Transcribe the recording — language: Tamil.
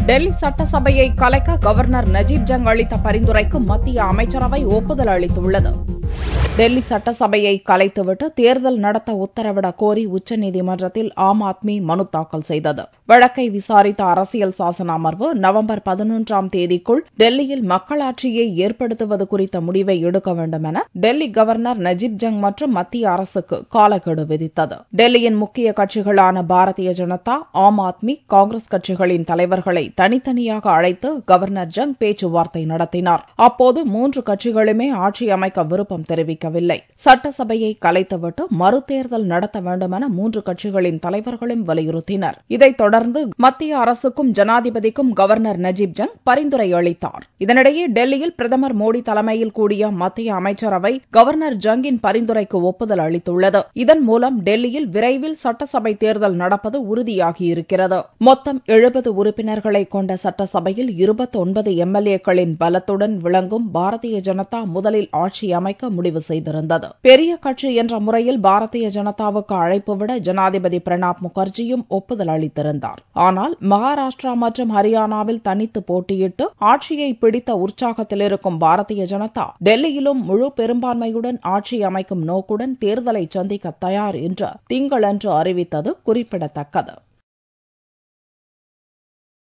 டெல்லி சட்டசபையை கலைக்க கவர்னர் நஜீப் ஜங் அளித்த பரிந்துரைக்கு மத்திய அமைச்சரவை ஒப்புதல் அளித்துள்ளது. டெல்லி சட்டசபையை கலைத்துவிட்டு தேர்தல் நடத்த உத்தரவிடக் கோரி உச்சநீதிமன்றத்தில் ஆம் ஆத்மி மனு தாக்கல் செய்தது. வழக்கை விசாரித்த அரசியல் சாசன அமர்வு நவம்பர் 11ஆம் தேதிக்குள் டெல்லியில் மக்களாட்சியை ஏற்படுத்துவது குறித்த முடிவை எடுக்க வேண்டும் என டெல்லி கவர்னர் நஜீப் ஜங் மற்றும் மத்திய அரசுக்கு காலக்கெடு விதித்தது. டெல்லியின் முக்கிய கட்சிகளான பாரதிய ஜனதா, ஆம் ஆத்மி, காங்கிரஸ் கட்சிகளின் தலைவர்களை தனித்தனியாக அழைத்து கவர்னர் ஜங் பேச்சுவார்த்தை நடத்தினார். அப்போது 3 கட்சிகளுமே ஆட்சி அமைக்க விருப்பம் தெரிவிக்கவில்லை. சட்டசபையை கலைத்துவிட்டு மறுதேர்தல் நடத்த வேண்டும் என 3 கட்சிகளின் தலைவர்களும் வலியுறுத்தினர். இதைத் தொடர்ந்து மத்திய அரசுக்கும் ஜனாதிபதிக்கும் கவர்னர் நஜீப் ஜங் பரிந்துரை அளித்தார். இதனிடையே டெல்லியில் பிரதமர் மோடி தலைமையில் கூடிய மத்திய அமைச்சரவை கவர்னர் ஜங்கின் பரிந்துரைக்கு ஒப்புதல் அளித்துள்ளது. இதன் மூலம் டெல்லியில் விரைவில் சட்டசபை தேர்தல் நடப்பது உறுதியாகியிருக்கிறது. மொத்தம் 70 உறுப்பினர்களை கொண்ட சட்டசபையில் 29 எம்எல்ஏக்களின் பலத்துடன் விளங்கும் பாரதிய ஜனதா முதலில் ஆட்சி அமைக்க முடிவு செய்திருந்தது. பெரிய கட்சி என்ற முறையில் பாரதிய ஜனதாவுக்கு அழைப்பு விட ஜனாதிபதி பிரணாப் முகர்ஜியும் ஒப்புதல் அளித்திருந்தார். ஆனால் மகாராஷ்டிரா மற்றும் ஹரியானாவில் தனித்து போட்டியிட்டு ஆட்சியை பிடித்த உற்சாகத்தில் இருக்கும் பாரதிய ஜனதா டெல்லியிலும் முழு பெரும்பான்மையுடன் ஆட்சி அமைக்கும் நோக்குடன் தேர்தலை சந்திக்க தயார் என்று திங்களன்று அறிவித்தது குறிப்பிடத்தக்கது.